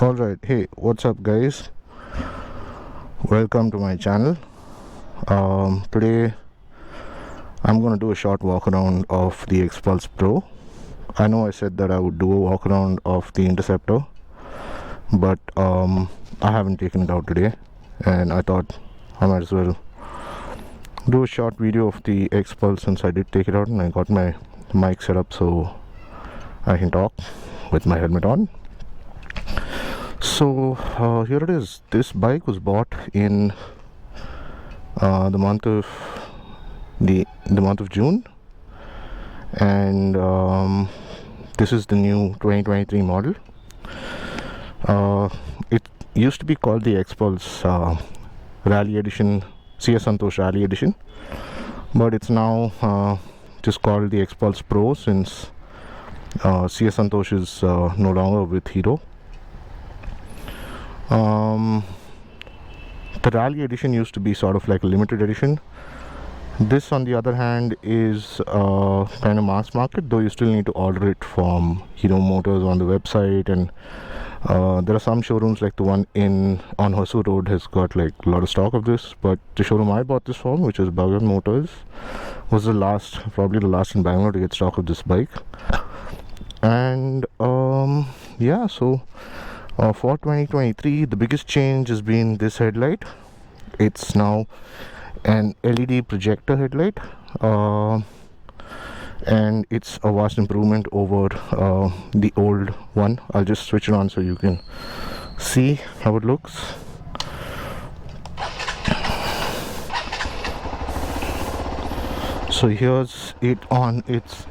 Alright, hey, what's up guys? Welcome to my channel. Today I'm gonna do a short walk around of the Xpulse Pro. I know I said that I would do a walk around of the Interceptor, but I haven't taken it out today, and I thought I might as well do a short video of the Xpulse since I did take it out and I got my mic set up so I can talk with my helmet on. So here it is. This bike was bought in the month of June, and this is the new 2023 model. It used to be called the Xpulse Rally Edition, CS Santosh Rally Edition, but it's now just called the Xpulse Pro since CS Santosh is no longer with Hero. The Rally Edition used to be sort of like a limited edition. This, on the other hand, is kind of mass market, though you still need to order it from Hero Motors on the website, and there are some showrooms like the one on Hosur Road has got like a lot of stock of this, but the showroom I bought this from, which is Bhagwan Motors, was probably the last in Bangalore to get stock of this bike. And yeah, so for 2023 the biggest change has been this headlight. It's now an LED projector headlight, and it's a vast improvement over the old one. I'll just switch it on so you can see how it looks. So here's it on its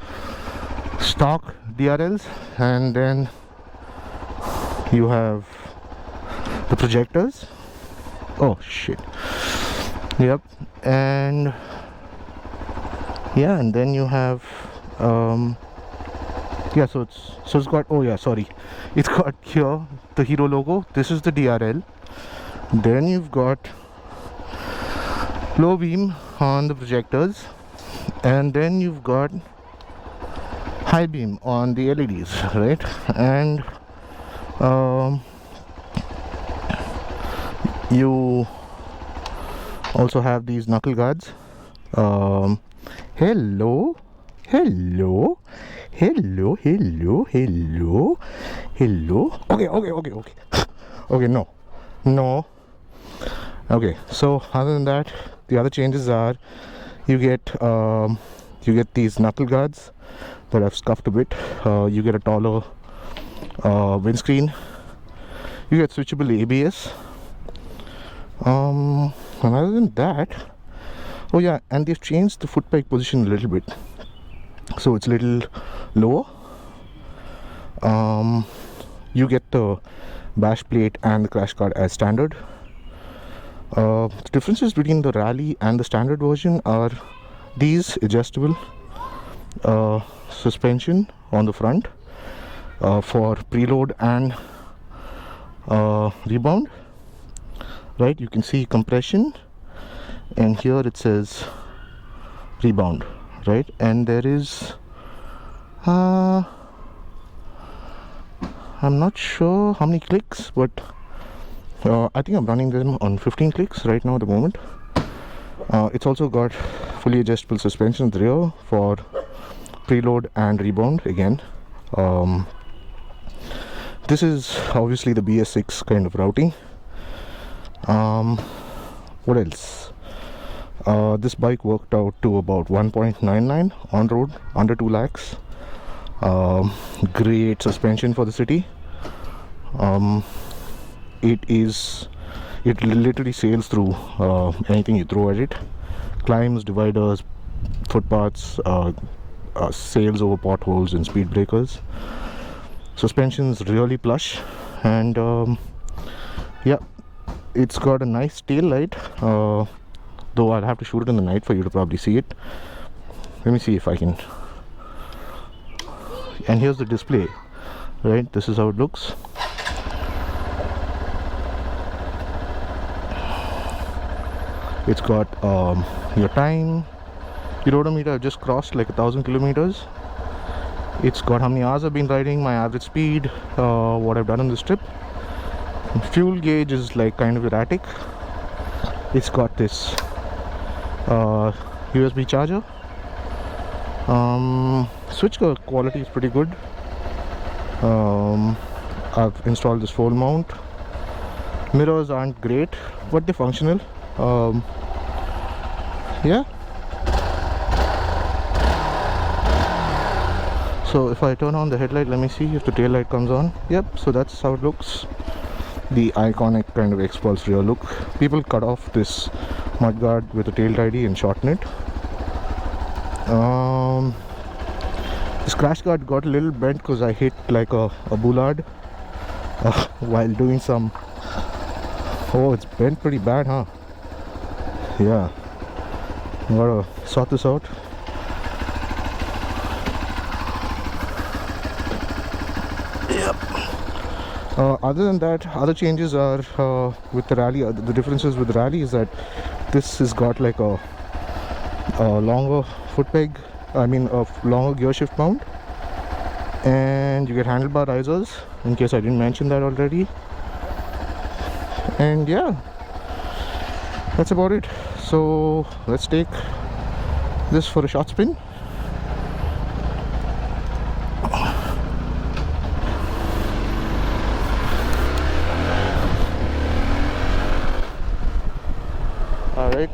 stock DRLs, and then you have the projectors. Oh shit. Yep. And yeah, and then you have yeah, so it's got, oh yeah, sorry, it's got here the Hero logo. This is the DRL. Then you've got low beam on the projectors, and then you've got high beam on the LEDs, right? And you also have these knuckle guards. Hello. Okay, no. Okay, so other than that, the other changes are you get these knuckle guards that I've scuffed a bit. You get a taller windscreen. You get switchable ABS. And other than that, oh yeah, and they've changed the foot peg position a little bit, so it's a little lower. You get the bash plate and the crash guard as standard. The differences between the Rally and the standard version are these adjustable suspension on the front for preload and rebound, right? You can see compression, and here it says rebound, right? And there is I'm not sure how many clicks, but I think I'm running them on 15 clicks right now at the moment. It's also got fully adjustable suspension at the rear for preload and rebound again. This is obviously the BS6 kind of routing. What else? This bike worked out to about 1.99 on road, under 2 lakhs. Great suspension for the city. It literally sails through anything you throw at it. Climbs, dividers, footpaths, sails over potholes and speed breakers. Suspension's really plush, and yeah, it's got a nice tail light, though I'll have to shoot it in the night for you to probably see it. Let me see if I can. And here's the display, right? This is how it looks. It's got your time. Your odometer. I've just crossed like 1,000 kilometers. It's got how many hours I've been riding, my average speed, what I've done on this trip. Fuel gauge is like kind of erratic. It's got this USB charger. Switch quality is pretty good. I've installed this full mount. Mirrors aren't great, but they're functional. Yeah. So if I turn on the headlight, let me see if the tail light comes on. Yep, so that's how it looks. The iconic kind of Xpulse rear look. People cut off this mudguard with a tail tidy and shorten it. This crash guard got a little bent because I hit like a boulard while doing some. Oh, it's bent pretty bad, huh? Yeah, gotta sort this out. Yep. Other than that, other changes are with the rally. The differences with the rally is that this has got like a longer foot peg. I mean a longer gear shift mount, and you get handlebar risers, in case I didn't mention that already. And yeah, that's about it. So let's take this for a short spin. All right.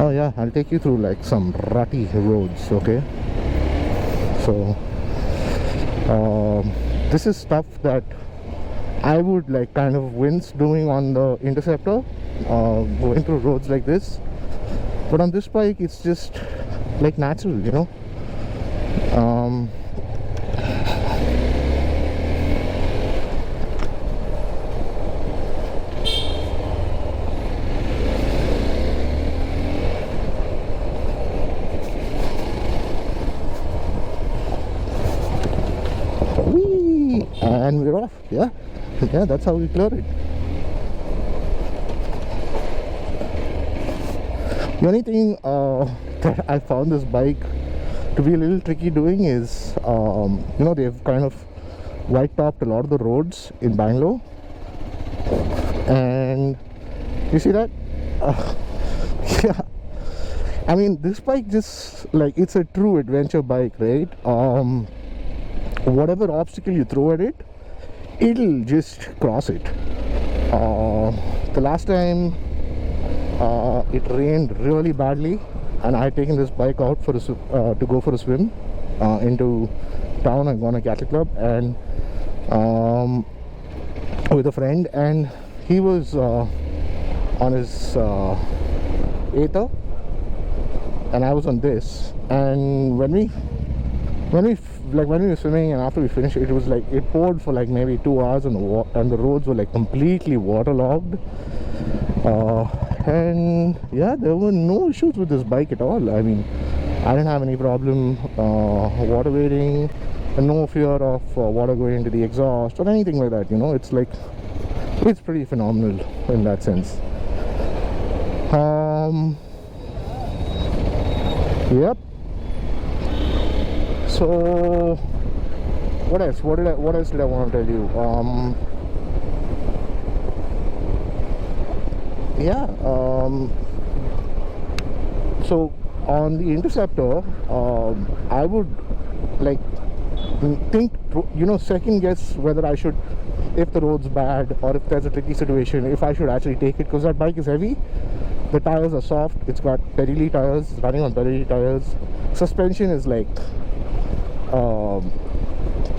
Oh yeah, I'll take you through like some rutty roads, okay? So this is stuff that I would like kind of wince doing on the Interceptor, going through roads like this. But on this bike, it's just like natural, you know. Whee! And we're off. Yeah, that's how we clear it. The only thing that I found this bike to be a little tricky doing is, you know, they've kind of white topped a lot of the roads in Bangalore, and you see that? Yeah, I mean, this bike just like, it's a true adventure bike, right? Whatever obstacle you throw at it, it'll just cross it. The last time it rained really badly, and I had taken this bike out for to go for a swim into town. I'm going to Cattle Club, and with a friend, and he was on his Aether, and I was on this. And when we were swimming, and after we finished, it was like it poured for like maybe 2 hours, and the roads were like completely waterlogged. And yeah, there were no issues with this bike at all. I mean, I didn't have any problem water wading, and no fear of water going into the exhaust or anything like that, you know. It's like, it's pretty phenomenal in that sense. Yep. So what else? What else did I want to tell you? Yeah. So on the Interceptor, I would like think, you know, second guess whether I should, if the road's bad or if there's a tricky situation, if I should actually take it, because that bike is heavy. The tires are soft. It's got Pirelli tires, running on Pirelli tires. Suspension is like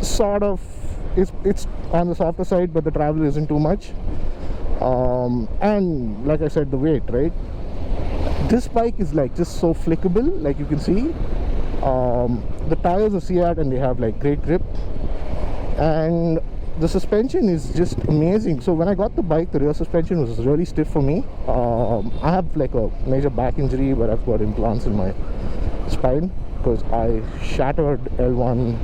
sort of, it's on the softer side, but the travel isn't too much. And like I said, the weight, right? This bike is like just so flickable, like you can see. The tires are Seat, and they have like great grip, and the suspension is just amazing. So when I got the bike, the rear suspension was really stiff for me. I have like a major back injury where I've got implants in my spine because I shattered L1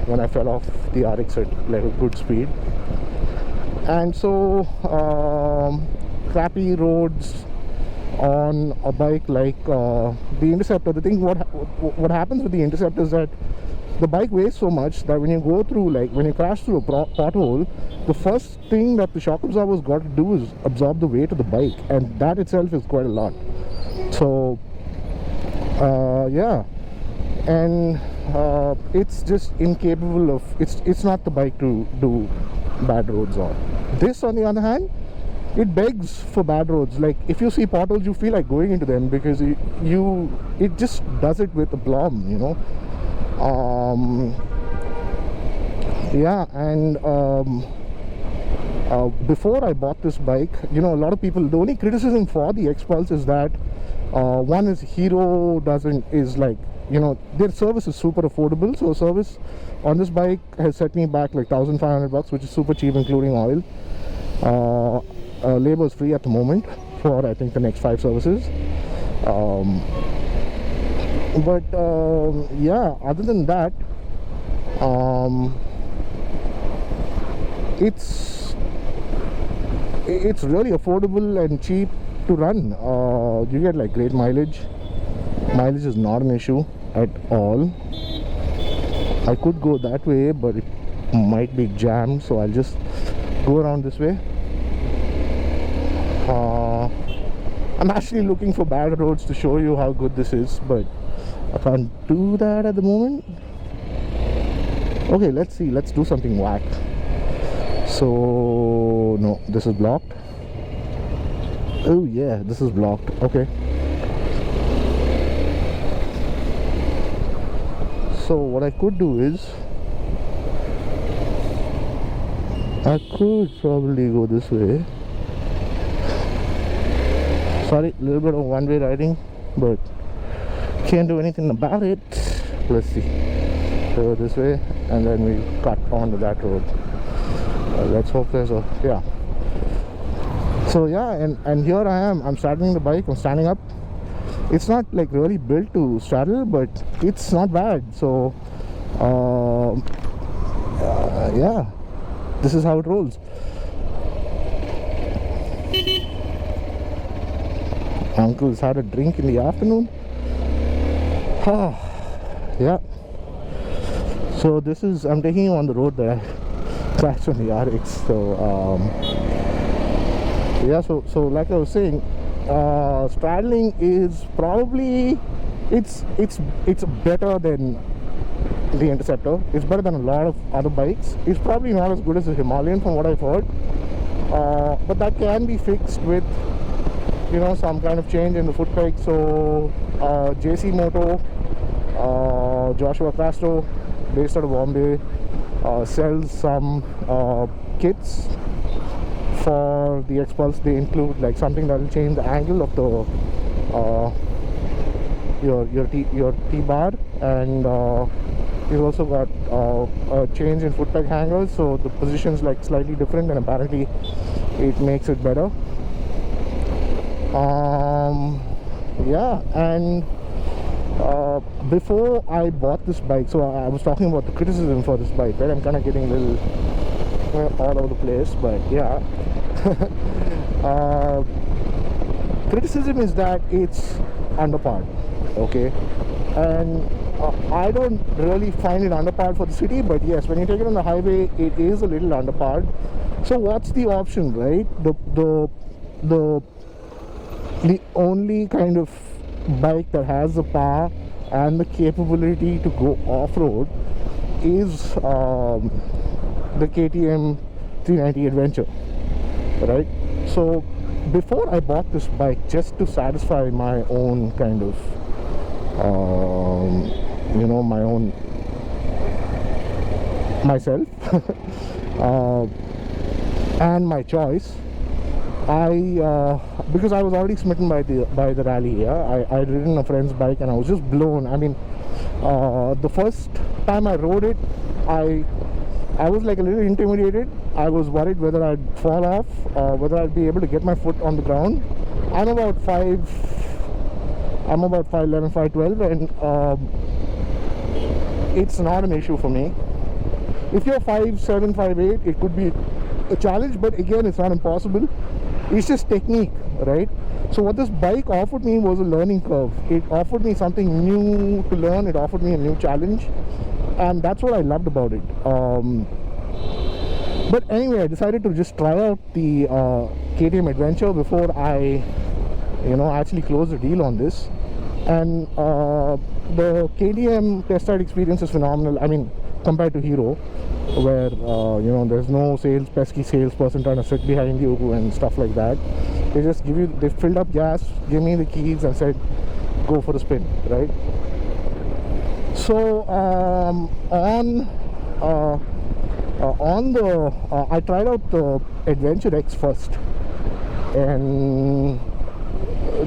when I fell off the RX at like a good speed. And so crappy roads on a bike like the Interceptor, the thing what happens with the Interceptor is that the bike weighs so much that when you go through, like when you crash through a pothole, the first thing that the shock absorber's got to do is absorb the weight of the bike, and that itself is quite a lot. So yeah, and it's just incapable of, it's not the bike to do bad roads on. This, on the other hand, it begs for bad roads. Like if you see potholes, you feel like going into them because it just does it with aplomb, you know. Yeah, and before I bought this bike, you know, a lot of people, the only criticism for the Xpulse is that one is Hero is like, you know, their service is super affordable. So service on this bike has set me back like $1,500, which is super cheap, including oil. Labor is free at the moment for I think the next 5 services. But yeah, other than that, it's really affordable and cheap to run. You get like great mileage. Mileage is not an issue at all. I could go that way, but it might be jammed, so I'll just go around this way. I'm actually looking for bad roads to show you how good this is, but I can't do that at the moment. Okay, let's see, let's do something whack. So no, this is blocked. Oh yeah, this is blocked. Okay, so what I could do is I could probably go this way. Sorry, a little bit of one-way riding, but can't do anything about it. Let's see, go this way and then we cut onto that road. Let's hope there's a, yeah. So yeah, and here I am, I'm straddling the bike, I'm standing up. It's not like really built to straddle, but it's not bad. So yeah, this is how it rolls. Uncle's had a drink in the afternoon. Yeah, so this is, I'm taking you on the road that I crashed on the RX. So yeah, so like I was saying, straddling is probably, it's better than the Interceptor. It's better than a lot of other bikes. It's probably not as good as the Himalayan from what I've heard, but that can be fixed with, you know, some kind of change in the foot peg. So JC Moto, Joshua Castro, based out of Bombay, sells some kits for the Xpulse. They include like something that will change the angle of the your T-bar, and you've also got a change in foot peg hangers, so the position's like slightly different, and apparently it makes it better. Yeah, and before I bought this bike, so I was talking about the criticism for this bike, right? I'm kind of getting a little all over the place, but yeah. Criticism is that it's underpowered, okay? And I don't really find it underpowered for the city, but yes, when you take it on the highway, it is a little underpowered. So what's the option, right? The only kind of bike that has the power and the capability to go off-road is the KTM 390 Adventure, right? So before I bought this bike, just to satisfy my own kind of you know, my own myself and my choice, because I was already smitten by the rally. Yeah, I'd ridden a friend's bike and I was just blown. I mean, the first time I rode it, I I was like a little intimidated. I was worried whether I'd fall off, whether I'd be able to get my foot on the ground. I'm about 5'11", 5'12", and it's not an issue for me. If you're 5'7", 5'8", it could be a challenge, but again, it's not impossible. It's just technique, right? So what this bike offered me was a learning curve. It offered me something new to learn. It offered me a new challenge, and that's what I loved about it. But anyway, I decided to just try out the KTM Adventure before I actually close the deal on this. And the KTM test ride experience is phenomenal. I mean, compared to Hero, where there's no pesky salesperson trying to sit behind you and stuff like that. They filled up gas, gave me the keys, and said, go for a spin, right? So I tried out the Adventure X first, and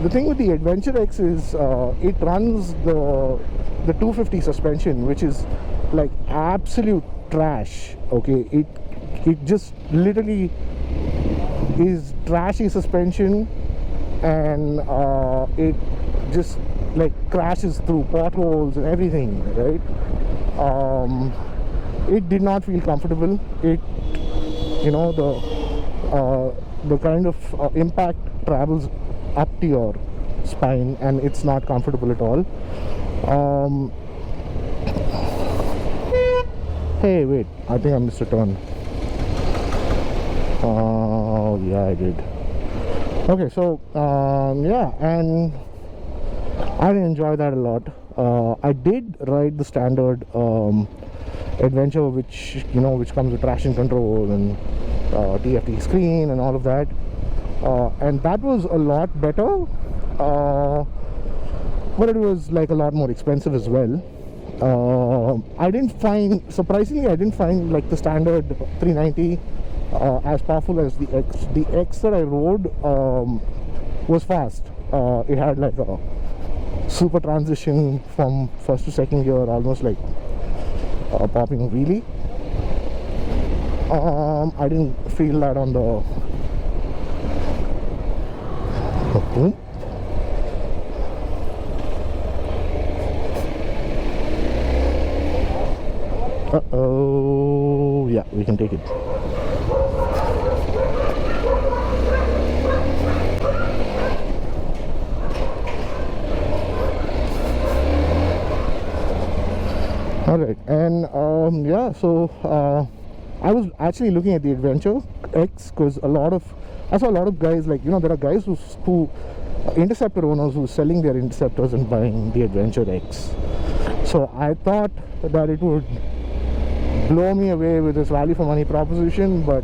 the thing with the Adventure X is it runs the 250 suspension, which is like absolute trash. Okay, it just literally is trashy suspension, and it just like crashes through potholes and everything, right? It did not feel comfortable. The kind of impact travels up to your spine, and it's not comfortable at all. Hey, wait, I think I missed a turn. Oh yeah, I did. Okay, so yeah, and I enjoy that a lot. I did ride the standard Adventure, which comes with traction control and TFT screen and all of that, and that was a lot better, but it was like a lot more expensive as well. Surprisingly, I didn't find like the standard 390 as powerful as the X. The X that I rode was fast. It had like a super transition from first to second gear, almost like popping a wheelie. I didn't feel that on the boom. Uh-oh, yeah, we can take it. Alright, and yeah, so I was actually looking at the Adventure X because I saw a lot of guys, like, there are guys who Interceptor owners who are selling their Interceptors and buying the Adventure X. So I thought that it would blow me away with this value for money proposition, but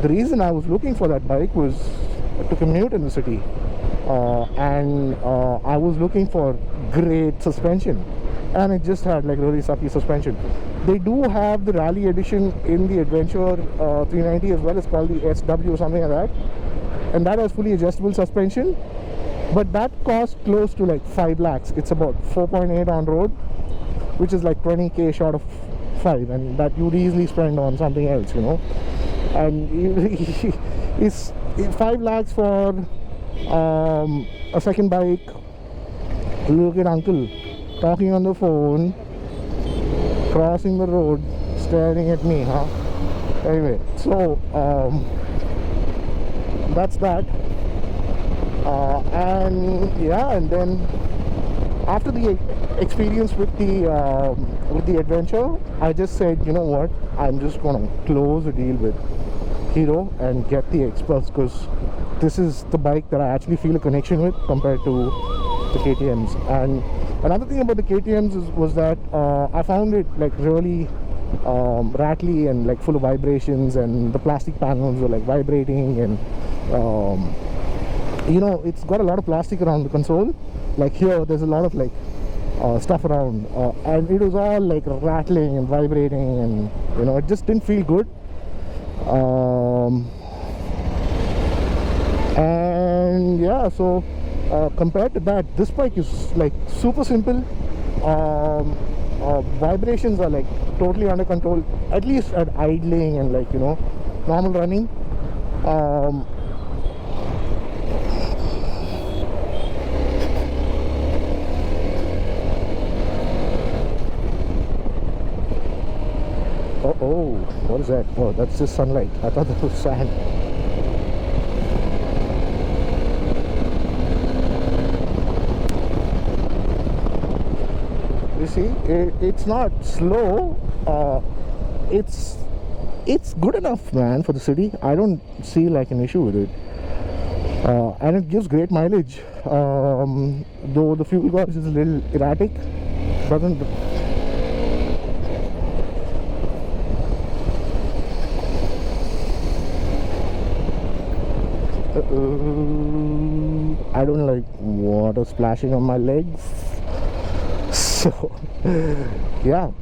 the reason I was looking for that bike was to commute in the city, and I was looking for great suspension, and it just had like really sucky suspension. They do have the Rally Edition in the Adventure 390 as well. It's called the SW or something like that, and that has fully adjustable suspension, but that costs close to like 5 lakhs. It's about 4.8 on road, which is like 20k short of 5, and that you'd easily spend on something else, and it's 5 lakhs for a second bike. Look at uncle talking on the phone, crossing the road, staring at me, huh? Anyway, so that's that. And yeah, and then after the experience with the Adventure, I just said, you know what, I'm just gonna close a deal with Hero and get the Xpulse, because this is the bike that I actually feel a connection with compared to the KTMs. And another thing about the KTMs was that I found it like really rattly and like full of vibrations, and the plastic panels were like vibrating, and it's got a lot of plastic around the console. Like here, there's a lot of like stuff around, and it was all like rattling and vibrating, and it just didn't feel good. And yeah, so compared to that, this bike is like super simple. vibrations are like totally under control, at least at idling and like, you know, normal running. Oh, what is that? Oh, that's just sunlight. I thought that was sand. You see, it's not slow. It's good enough, man, for the city. I don't see like an issue with it. And it gives great mileage. Though the fuel gauge is a little erratic, doesn't. I don't like water splashing on my legs. So yeah,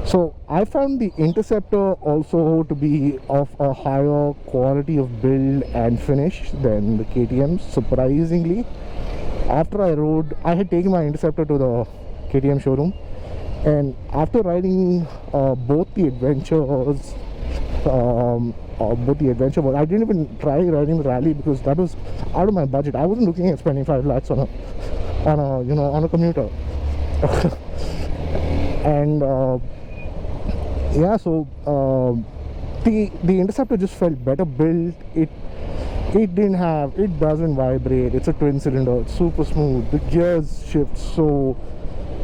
so I found the Interceptor also to be of a higher quality of build and finish than the KTMs, surprisingly. After I had taken my Interceptor to the KTM showroom, and after riding both the adventures, I didn't even try riding the rally because that was out of my budget. I wasn't looking at spending 5 lakhs on a commuter. And yeah, so the Interceptor just felt better built. It doesn't vibrate. It's a twin cylinder. It's super smooth. The gears shift, so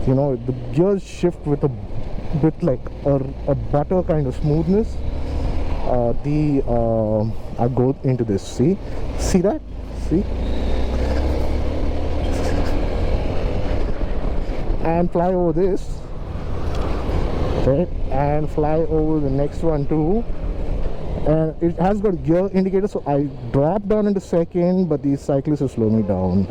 you know, the gears shift with like a butter kind of smoothness. I'll go into this. See that? See? And fly over this. Okay, and fly over the next one too. And it has got gear indicator, so I drop down into second, but these cyclists will slow me down.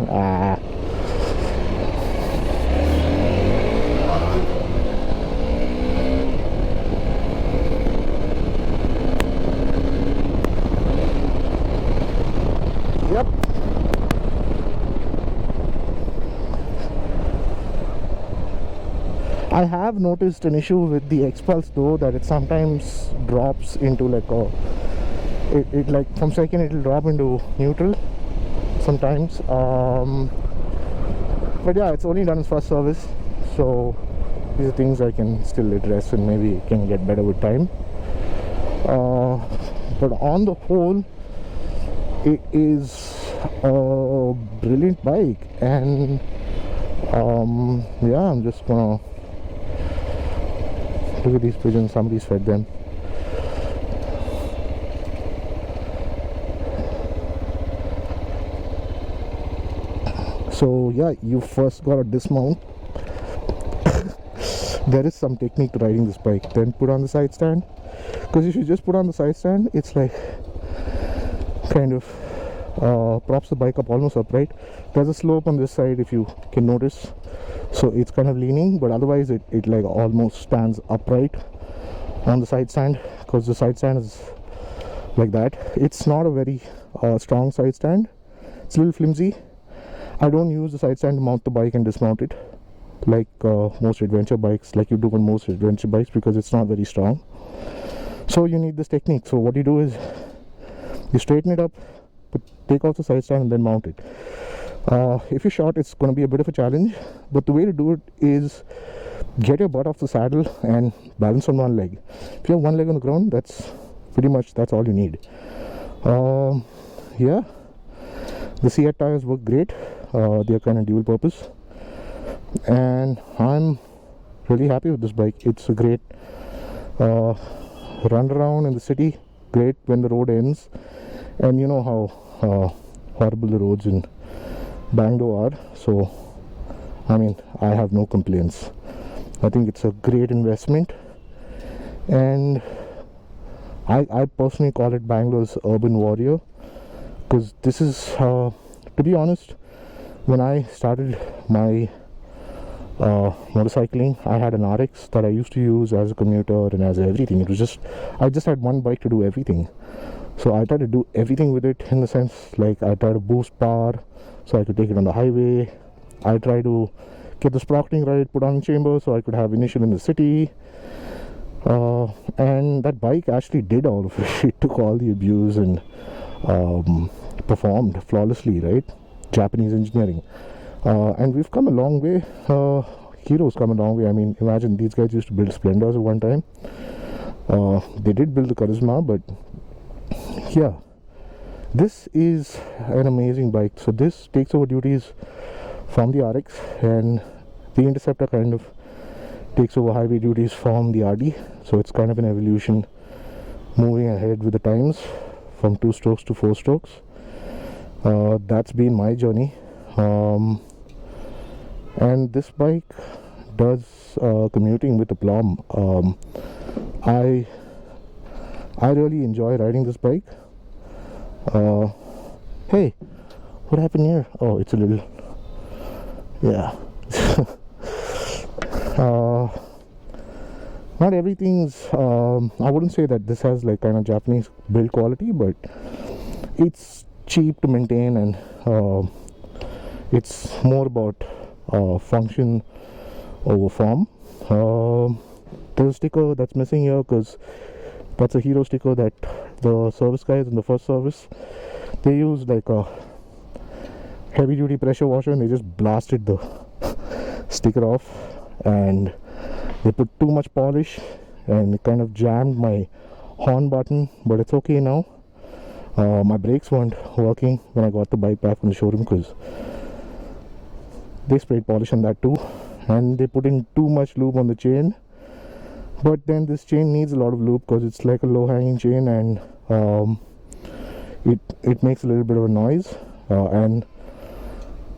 Yep. I have noticed an issue with the Xpulse though, that it sometimes drops into like it like from second it will drop into neutral sometimes. But yeah, it's only done its first service, so these are things I can still address and maybe can get better with time. But on the whole, it is a brilliant bike, and yeah, I'm just gonna look at these pigeons. Somebody's fed them. So yeah, you first gotta dismount. There is some technique to riding this bike. Then put on the side stand, because if you just put on the side stand, it's like kind of props the bike up almost upright. There's a slope on this side, if you can notice, so it's kind of leaning, but otherwise it like almost stands upright on the side stand, because the side stand is like that. It's not a very strong side stand. It's a little flimsy. I don't use the side stand to mount the bike and dismount it like most adventure bikes, like you do on most adventure bikes, because it's not very strong. So you need this technique. So what you do is you straighten it up, take off the side stand and then mount it. If you're short, it's going to be a bit of a challenge, but the way to do it is get your butt off the saddle and balance on one leg. If you have one leg on the ground, that's all you need. Yeah, the Seat tires work great. They're kind of dual purpose, and I'm really happy with this bike. It's a great run around in the city, great when the road ends, and you know how horrible the roads in Bangalore are, so I mean, I have no complaints. I think it's a great investment, and I personally call it Bangalore's urban warrior, because this is to be honest, when I started my motorcycling, I had an RX that I used to use as a commuter and as everything. It was just, I just had one bike to do everything. So I try to do everything with it, in the sense like I try to boost power so I could take it on the highway. I try to get the sprockling right, put on chamber so I could have initial in the city. And that bike actually did all of it. It took all the abuse and performed flawlessly, right? Japanese engineering. And we've come a long way. Hero's come a long way. I mean, imagine these guys used to build Splendors at one time. They did build the Charisma, but yeah, this is an amazing bike. So this takes over duties from the RX, and the Interceptor kind of takes over highway duties from the RD. So it's kind of an evolution, moving ahead with the times from 2 strokes to 4 strokes. That's been my journey. And this bike does commuting with aplomb. I really enjoy riding this bike. Hey, what happened here? Oh, it's a little, yeah. Not everything's, I wouldn't say that this has like kind of Japanese build quality, but it's cheap to maintain, and it's more about function over form. There's a sticker that's missing here because that's a Hero sticker that the service guys in the first service, they used like a heavy duty pressure washer and they just blasted the sticker off, and they put too much polish and it kind of jammed my horn button, but it's okay now. My brakes weren't working when I got the bike back from the showroom because they sprayed polish on that too, and they put in too much lube on the chain. But then this chain needs a lot of lube because it's like a low hanging chain, and it makes a little bit of a noise, and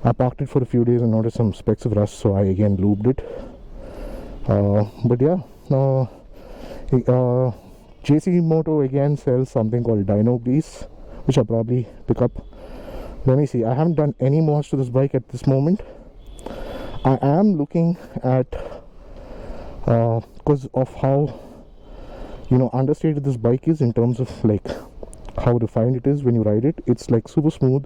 I parked it for a few days and noticed some specks of rust, so I again lubed it. But yeah, JC Moto again sells something called Dyno Grease, which I'll probably pick up. Let me see, I haven't done any mods to this bike at this moment. I am looking at, because of how, you know, understated this bike is in terms of like how refined it is when you ride it. It's like super smooth,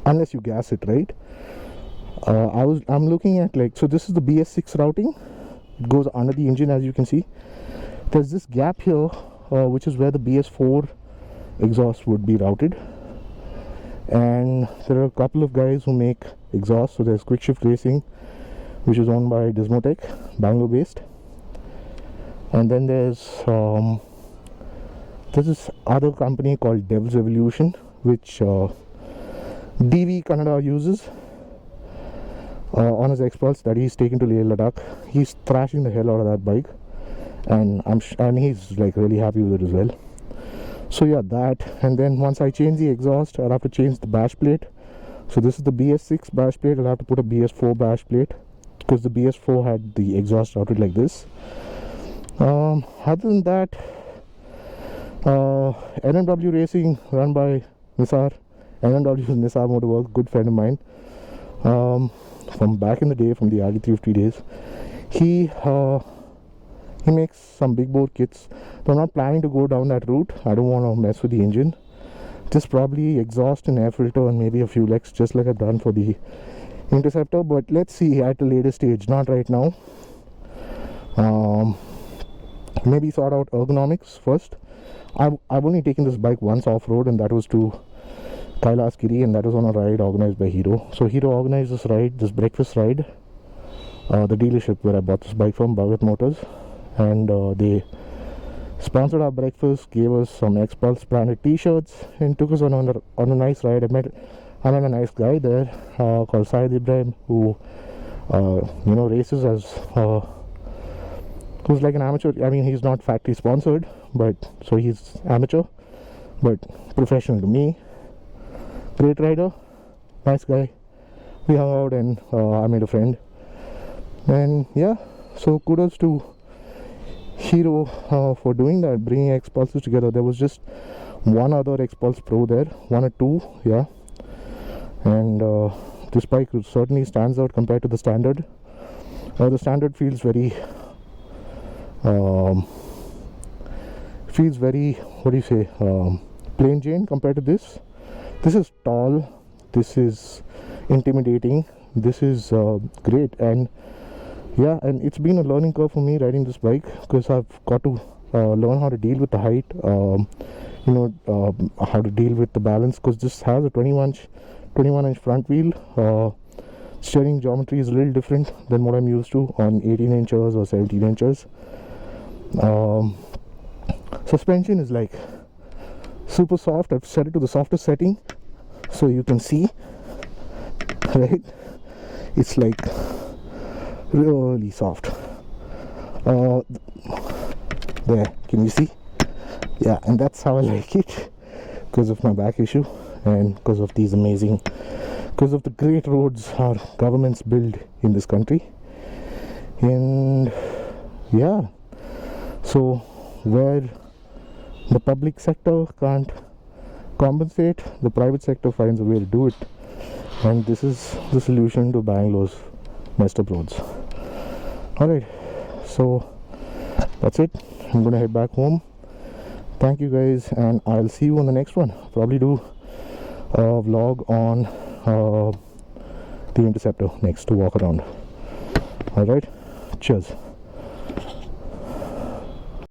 unless you gas it, right? I'm looking at like, so this is the BS6 routing. It goes under the engine, as you can see. There's this gap here, which is where the BS4 exhaust would be routed. And there are a couple of guys who make exhaust. So there's Quick Shift Racing, which is owned by Dismotech, Bangalore based. And then there's this other company called Devil's Evolution, which DV Kannada uses on his Xpulse that he's taken to Leh Ladakh. He's thrashing the hell out of that bike, and and he's like really happy with it as well. So yeah, that, and then once I change the exhaust, I'll have to change the bash plate. So this is the BS6 bash plate. I'll have to put a BS4 bash plate because the BS4 had the exhaust routed like this. Other than that, NMW Racing, run by Nisar. NMW is Nisar Moto-Vlog, good friend of mine, from back in the day, from the RD350 days. He makes some big bore kits. So I'm not planning to go down that route. I don't want to mess with the engine. Just probably exhaust and air filter and maybe a few legs, just like I've done for the Interceptor. But let's see at a later stage, not right now. Maybe sort out ergonomics first. I've only taken this bike once off-road, and that was to Kailasgiri, and that was on a ride organized by Hero. So Hero organized this ride, this breakfast ride, the dealership where I bought this bike from, Bhagat Motors, and they sponsored our breakfast, gave us some Xpulse branded t-shirts, and took us on a nice ride. I met a nice guy there called Syed Ibrahim, who you know, races as who's like an amateur. I mean, he's not factory sponsored, but so he's amateur but professional to me. Great rider, nice guy. We hung out and I made a friend, and yeah, so kudos to Hero for doing that, bringing Xpulses together. There was just one other Xpulse Pro there, one or two, yeah, and this bike certainly stands out compared to the standard. The standard feels very what do you say, plain Jane compared to this. This is tall, this is intimidating, this is great. And yeah, and it's been a learning curve for me riding this bike, because I've got to learn how to deal with the height, how to deal with the balance, because this has a 21-inch front wheel. Steering geometry is a little different than what I'm used to on 18 inches or 17 inches. Suspension is like super soft. I've set it to the softest setting so you can see, right? It's like really soft. There, can you see? Yeah, and that's how I like it, because of my back issue and because of these amazing, because of the great roads our governments build in this country. And yeah, so where the public sector can't compensate, the private sector finds a way to do it, and this is the solution to Bangalore's messed up roads. Alright, so that's it. I'm gonna head back home. Thank you guys, and I'll see you on the next one. Probably do a vlog on the Interceptor next to walk around. Alright, cheers.